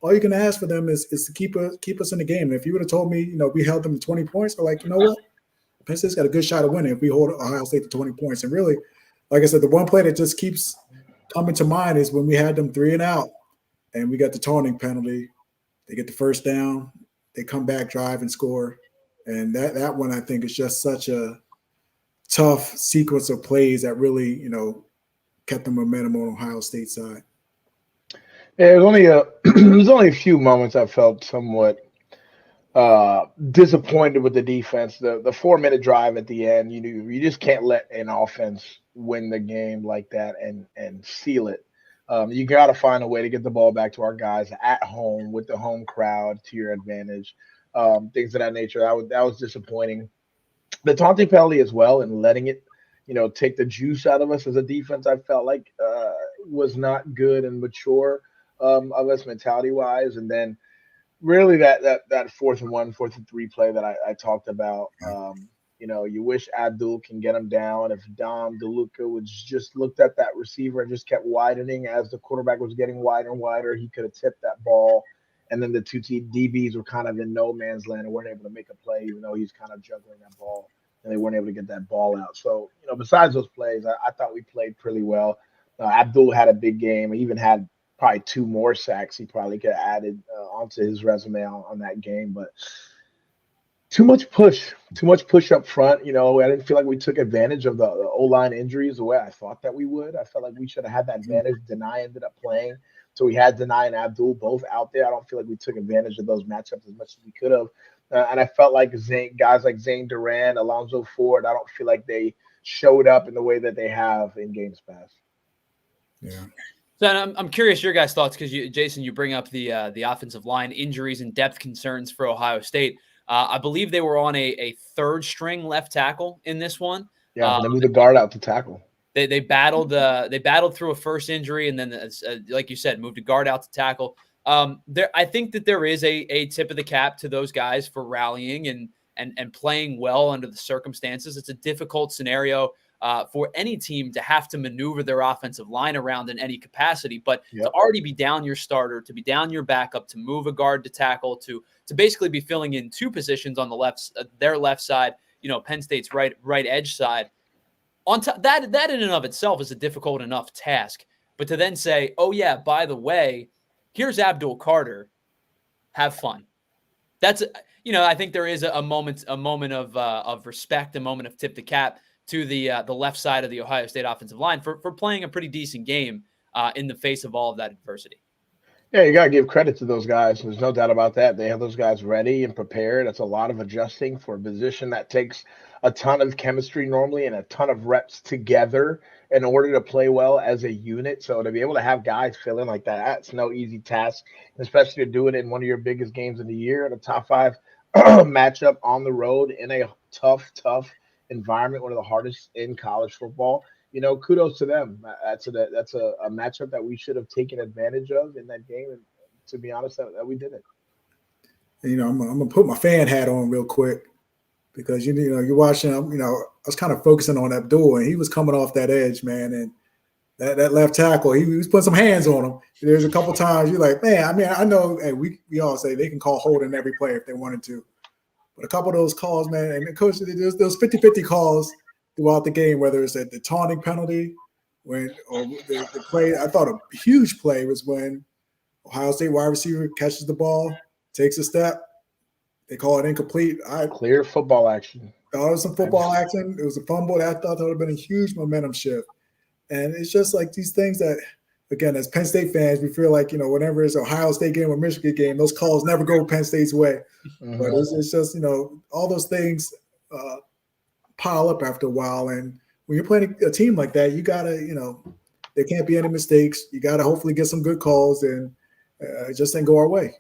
All you can ask for them is to keep us in the game. And if you would have told me, we held them to 20 points, I'm like, you know what? Penn State's got a good shot of winning if we hold Ohio State to 20 points. And really, like I said, the one play that just keeps coming to mind is when we had them 3-and-out, and we got the taunting penalty. They get the first down. They come back, drive, and score. And that one, I think, is just such a tough sequence of plays that really, kept the momentum on Ohio State's side. Yeah, it was only a few moments I felt somewhat disappointed with the defense. The 4-minute drive at the end, you just can't let an offense win the game like that and seal it. You got to find a way to get the ball back to our guys at home with the home crowd to your advantage. Things of that nature. That was disappointing. The taunting penalty as well, and letting it, take the juice out of us as a defense, I felt like was not good and mature of us mentality-wise. And then really that 4th and 1, 4th and 3 play that I talked about, you wish Abdul can get him down. If Dom DeLuca would just looked at that receiver and just kept widening as the quarterback was getting wider and wider, he could have tipped that ball. And then the two DBs were kind of in no man's land and weren't able to make a play, even though he's kind of juggling that ball, and they weren't able to get that ball out. So, besides those plays, I thought we played pretty well. Abdul had a big game. He even had probably 2 more sacks he probably could have added onto his resume on that game. But too much push up front. I didn't feel like we took advantage of the O-line injuries the way I thought that we would. I felt like we should have had that advantage. Denai ended up playing. So we had Denai and Abdul both out there. I don't feel like we took advantage of those matchups as much as we could have. And I felt like guys like Zane Duran, Alonzo Ford, I don't feel like they showed up in the way that they have in games past. Yeah. So I'm curious your guys' thoughts because Jason, you bring up the offensive line injuries and depth concerns for Ohio State. I believe they were on a third string left tackle in this one. Yeah, they moved the guard out to tackle. They battled through a first injury, and then like you said, moved a guard out to tackle. I think that there is a tip of the cap to those guys for rallying and playing well under the circumstances. It's a difficult scenario for any team to have to maneuver their offensive line around in any capacity, but to already be down your starter, to be down your backup, to move a guard to tackle, to basically be filling in 2 positions on the their left side, Penn State's right edge side. On top, that in and of itself is a difficult enough task, but to then say, oh yeah, by the way, here's Abdul Carter, have fun. That's, I think there is a moment of respect, a moment of tip the cap to the left side of the Ohio State offensive line for playing a pretty decent game in the face of all of that adversity. Yeah, you got to give credit to those guys. There's no doubt about that. They have those guys ready and prepared. That's a lot of adjusting for a position that takes a ton of chemistry normally and a ton of reps together in order to play well as a unit. So to be able to have guys fill in like that, that's no easy task, especially to do it in one of your biggest games of the year, in a top 5 matchup on the road in a tough environment, one of the hardest in college football. kudos to them. That's a matchup that we should have taken advantage of in that game. And to be honest, that we didn't. I'm gonna put my fan hat on real quick because you're watching. I was kind of focusing on Abdul, and he was coming off that edge, man, and that left tackle, he was putting some hands on him. There's a couple times you're like, man. I mean, I know, hey, we all say they can call holding every play if they wanted to, but a couple of those calls, man, and coach, there's those 50-50 calls throughout the game, whether it's at the taunting penalty, or the play. I thought a huge play was when Ohio State wide receiver catches the ball, takes a step, they call it incomplete. Clear football action. Thought it was some football action. It was a fumble. I thought that would have been a huge momentum shift. And it's just like these things that, again, as Penn State fans, we feel like, whenever it's Ohio State game or Michigan game, those calls never go Penn State's way. Mm-hmm. But it's just, all those things pile up after a while. And when you're playing a team like that, you got to, there can't be any mistakes. You got to hopefully get some good calls, and it just didn't go our way,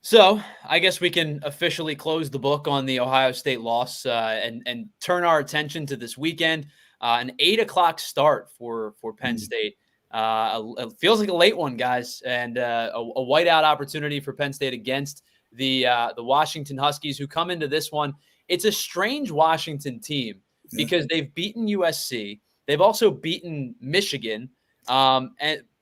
So I guess we can officially close the book on the Ohio State loss and turn our attention to this weekend. An 8:00 start for Penn State. It feels like a late one, guys, and a whiteout opportunity for Penn State against the Washington Huskies, who come into this one. It's a strange Washington team because they've beaten USC. They've also beaten Michigan, and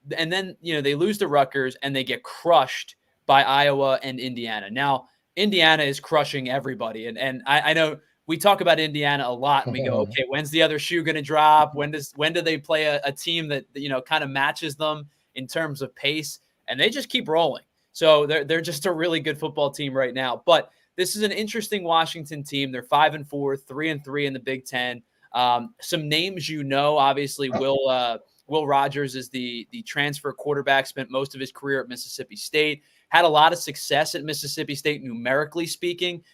then they lose to Rutgers and they get crushed by Iowa and Indiana. Now, Indiana is crushing everybody, and I know. We talk about Indiana a lot, and we go, okay, when's the other shoe going to drop? When do they play a team that kind of matches them in terms of pace? And they just keep rolling. So they're just a really good football team right now. But this is an interesting Washington team. They're 5-4, 3-3 in the Big Ten. Some names obviously, Will Rogers is the transfer quarterback. Spent most of his career at Mississippi State. Had a lot of success at Mississippi State numerically speaking.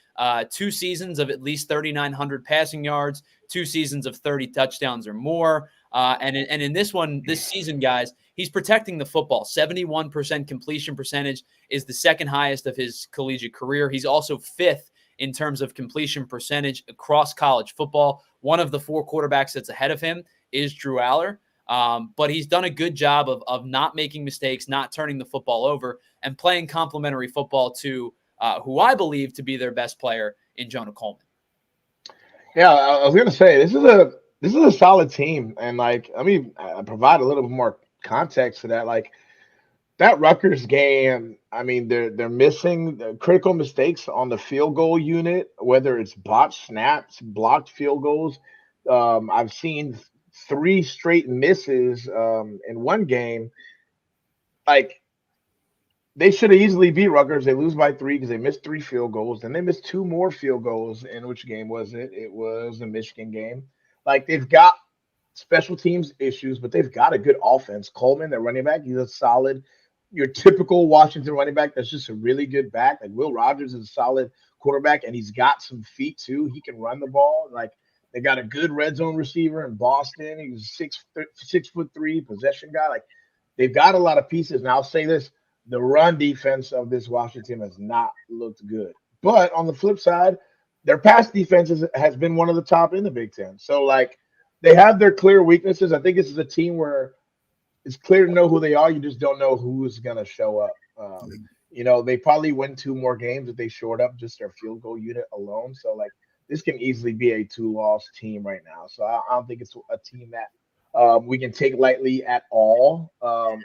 2 seasons of at least 3,900 passing yards, 2 seasons of 30 touchdowns or more. And in this season, guys, he's protecting the football. 71% completion percentage is the second highest of his collegiate career. He's also 5th in terms of completion percentage across college football. One of the 4 quarterbacks that's ahead of him is Drew Allar. But he's done a good job of not making mistakes, not turning the football over, and playing complementary football to who I believe to be their best player in Jonah Coleman. Yeah, I was gonna say this is a solid team, and provide a little bit more context to that. Like that Rutgers game, they're missing the critical mistakes on the field goal unit, whether it's botched snaps, blocked field goals. I've seen 3 straight misses in one game. They should have easily beat Rutgers. They lose by 3 because they missed 3 field goals. Then they missed 2 more field goals. In which game was it? It was the Michigan game. They've got special teams issues, but they've got a good offense. Coleman, their running back, he's a solid, your typical Washington running back that's just a really good back. Will Rogers is a solid quarterback, and he's got some feet too. He can run the ball. They got a good red zone receiver in Boston. He was 6'3" possession guy. They've got a lot of pieces. And I'll say this. The run defense of this Washington team has not looked good. But on the flip side, their pass defense has been one of the top in the Big Ten. So, they have their clear weaknesses. I think this is a team where it's clear to know who they are. You just don't know who's going to show up. They probably win 2 more games if they shored up just their field goal unit alone. So, this can easily be a 2-loss team right now. So, I don't think it's a team that we can take lightly at all.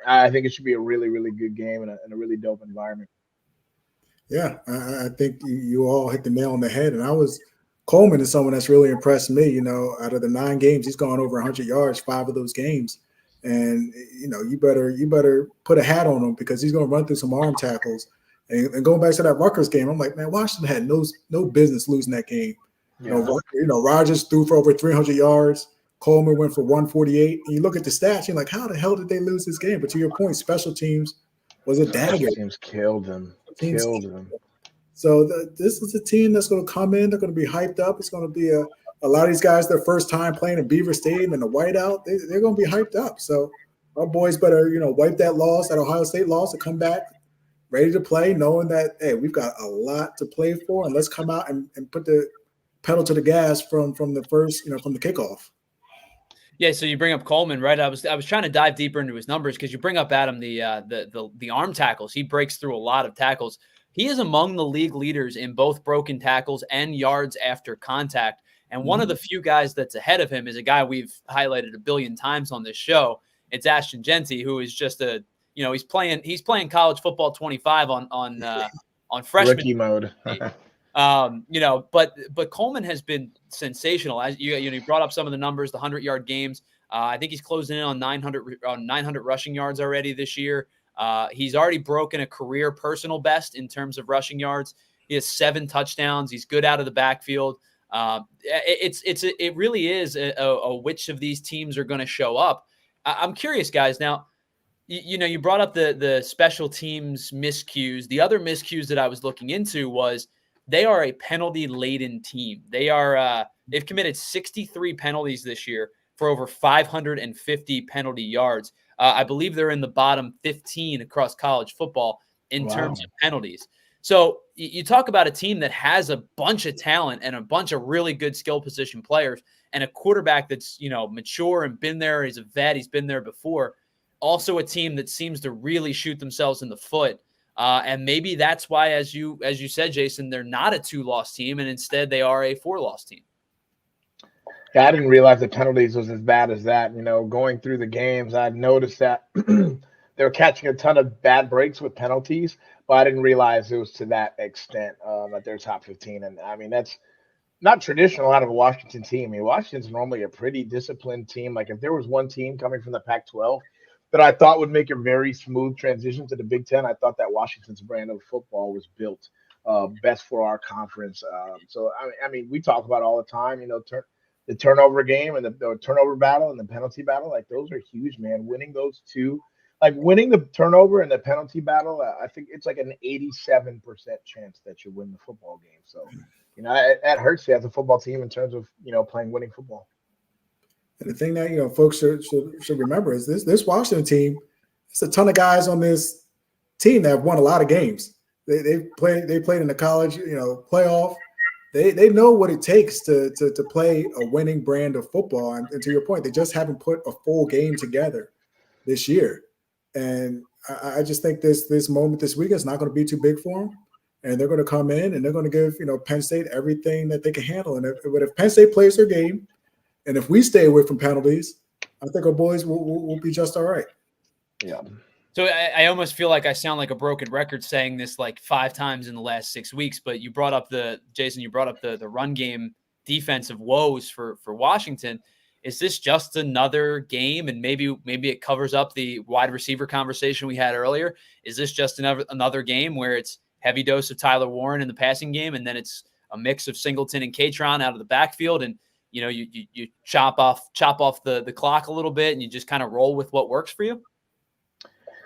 I think it should be a really, really good game and a really dope environment. Yeah, I think you all hit the nail on the head. And Coleman is someone that's really impressed me. Out of the 9 games, he's gone over 100 yards, 5 of those games. And, you better put a hat on him because he's going to run through some arm tackles. And going back to that Rutgers game, I'm like, man, Washington had no business losing that game. Yeah. Rogers threw for over 300 yards. Coleman went for 148. And you look at the stats, you're like, how the hell did they lose this game? But to your point, special teams was a dagger. Special teams killed them. So this is a team that's going to come in. They're going to be hyped up. It's going to be a lot of these guys, their first time playing in Beaver Stadium and the whiteout. They're going to be hyped up. So our boys better, wipe that loss, that Ohio State loss, and come back ready to play, knowing that, hey, we've got a lot to play for, and let's come out and put the pedal to the gas from the first, from the kickoff. Yeah, so you bring up Coleman, right? I was trying to dive deeper into his numbers because you bring up Adam the arm tackles. He breaks through a lot of tackles. He is among the league leaders in both broken tackles and yards after contact. And one of the few guys that's ahead of him is a guy we've highlighted a billion times on this show. It's Ashton Genty, who is just he's playing college football 25 on freshman Rookie mode. But Coleman has been sensational. As you brought up some of the numbers, the 100-yard games. I think he's closing in on 900 rushing yards already this year. He's already broken a career personal best in terms of rushing yards. He has 7 touchdowns. He's good out of the backfield. It really is a which of these teams are going to show up. I'm curious, guys. Now, you brought up the special teams miscues. The other miscues that I was looking into was they are a penalty-laden team. They've committed 63 penalties this year for over 550 penalty yards. I believe they're in the bottom 15 across college football in terms of penalties. So you talk about a team that has a bunch of talent and a bunch of really good skill position players and a quarterback that's, mature and been there. He's a vet. He's been there before. Also a team that seems to really shoot themselves in the foot. And maybe that's why, as you said, Jason, they're not a 2-loss team, and instead they are a 4-loss team. Yeah, I didn't realize the penalties was as bad as that. Going through the games, I noticed that they were catching a ton of bad breaks with penalties, but I didn't realize it was to that extent that they're top 15. And I mean, that's not traditional out of a Washington team. I mean, Washington's normally a pretty disciplined team. Like if there was one team coming from the Pac-12 that I thought would make a very smooth transition to the Big Ten, I thought that Washington's brand of football was built best for our conference. So I mean, we talk about it all the time, the turnover game and the turnover battle and the penalty battle, like those are huge, man. Winning those two, like winning the turnover and the penalty battle, I think it's like an 87% chance that you win the football game. So, that hurts you as a football team in terms of, playing winning football. And the thing that, folks should remember is this Washington team, it's a ton of guys on this team that have won a lot of games. They played in the college, playoff. They know what it takes to play a winning brand of football. And to your point, they just haven't put a full game together this year. And I just think this moment this week is not going to be too big for them. And they're going to come in and they're going to give, Penn State everything that they can handle. And if Penn State plays their game, and if we stay away from penalties, I think our boys will be just all right. Yeah. So I almost feel like I sound like a broken record saying this like 5 times in the last 6 weeks, but you brought up the run game defensive woes for Washington. Is this just another game? And maybe it covers up the wide receiver conversation we had earlier. Is this just another game where it's heavy dose of Tyler Warren in the passing game, and then it's a mix of Singleton and Catron out of the backfield, and you chop off the clock a little bit, and you just kind of roll with what works for you?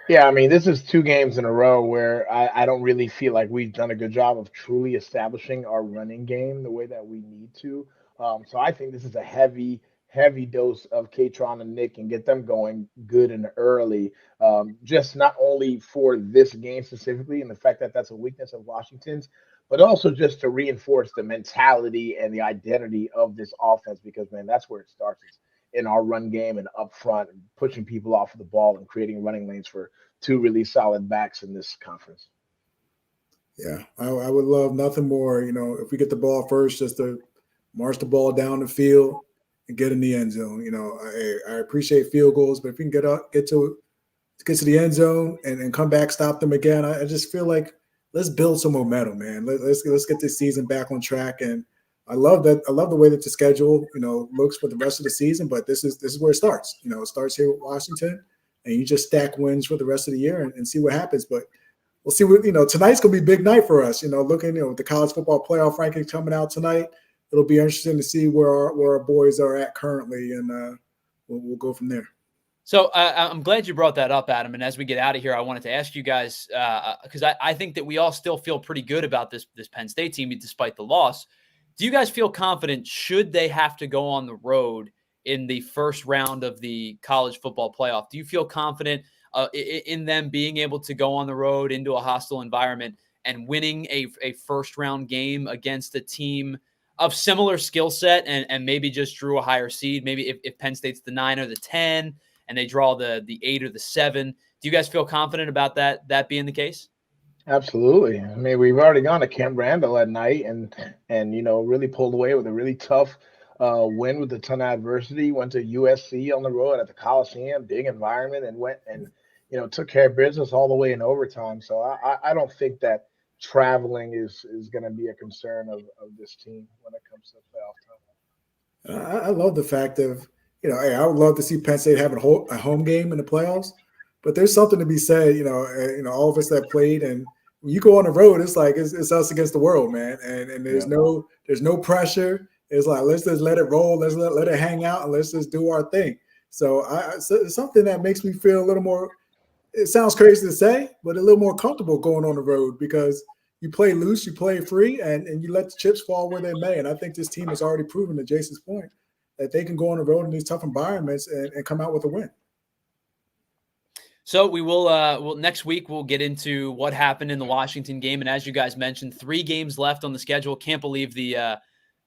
Yeah, I mean, this is 2 games in a row where I don't really feel like we've done a good job of truly establishing our running game the way that we need to. So I think this is a heavy dose of Catron and Nick and get them going good and early. Just not only for this game specifically and the fact that that's a weakness of Washington's, but also just to reinforce the mentality and the identity of this offense, because, man, that's where it starts. In our run game and up front and pushing people off of the ball and creating running lanes for 2 really solid backs in this conference. Yeah, I would love nothing more, if we get the ball first, just to march the ball down the field and get in the end zone. I appreciate field goals, but if we can get to the end zone and come back, stop them again, I just feel like let's build some momentum, man. Let's get this season back on track. And I love that. I love the way that the schedule, looks for the rest of the season. But this is where it starts. It starts here with Washington, and you just stack wins for the rest of the year and see what happens. But we'll see what tonight's gonna be a big night for us. Looking with the college football playoff rankings coming out tonight, it'll be interesting to see where our boys are at currently, and we'll go from there. So I'm glad you brought that up, Adam. And as we get out of here, I wanted to ask you guys because I think that we all still feel pretty good about this Penn State team despite the loss. Do you guys feel confident should they have to go on the road in the first round of the college football playoff? Do you feel confident in them being able to go on the road into a hostile environment and winning a first round game against a team of similar skill set and maybe just drew a higher seed. Maybe if Penn State's the 9 or the 10 and they draw the 8 or the 7. Do you guys feel confident about that being the case? Absolutely. I mean, we've already gone to Camp Randall at night and really pulled away with a really tough win with a ton of adversity. Went to USC on the road at the Coliseum, big environment, and went and took care of business all the way in overtime. So I don't think that traveling is going to be a concern of this team when it comes to playoff time. I love the fact of, hey, I would love to see Penn State have a home game in the playoffs, but there's something to be said, all of us that played, and when you go on the road, it's like it's us against the world, man. And there's no pressure. It's like, let's just let it roll. Let's let it hang out and let's just do our thing. So it's something that makes me feel a little more, it sounds crazy to say, but a little more comfortable going on the road because you play loose, you play free, and you let the chips fall where they may. And I think this team has already proven, to Jason's point, that they can go on the road in these tough environments and come out with a win. So we will next week we'll get into what happened in the Washington game. And as you guys mentioned, 3 games left on the schedule. Can't believe the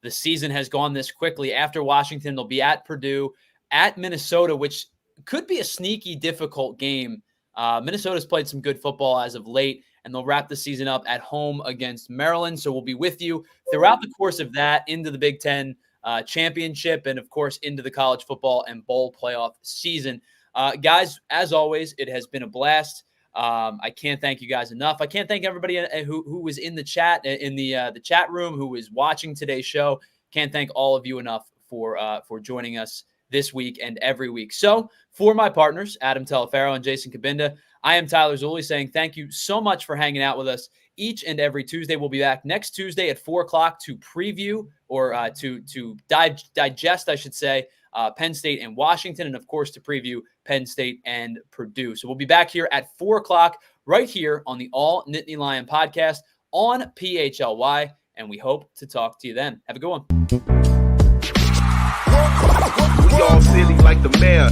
season has gone this quickly. After Washington, they'll be at Purdue, at Minnesota, which could be a sneaky difficult game. Minnesota's played some good football as of late, and they'll wrap the season up at home against Maryland. So we'll be with you throughout the course of that into the Big Ten championship and, of course, into the college football and bowl playoff season. Guys, as always, it has been a blast. I can't thank you guys enough. I can't thank everybody who was in the chat, in the chat room, who was watching today's show. Can't thank all of you enough for joining us this week and every week. So for my partners, Adam Taliaferro and Jason Cabinda, I am Tyler Zulli saying thank you so much for hanging out with us each and every Tuesday. We'll be back next Tuesday at 4:00 to preview or to digest, I should say, Penn State and Washington, and of course to preview Penn State and Purdue. So we'll be back here at 4:00 right here on the All Nittany Lion Podcast on PHLY, and we hope to talk to you then. Have a good one. We all silly like the mayor.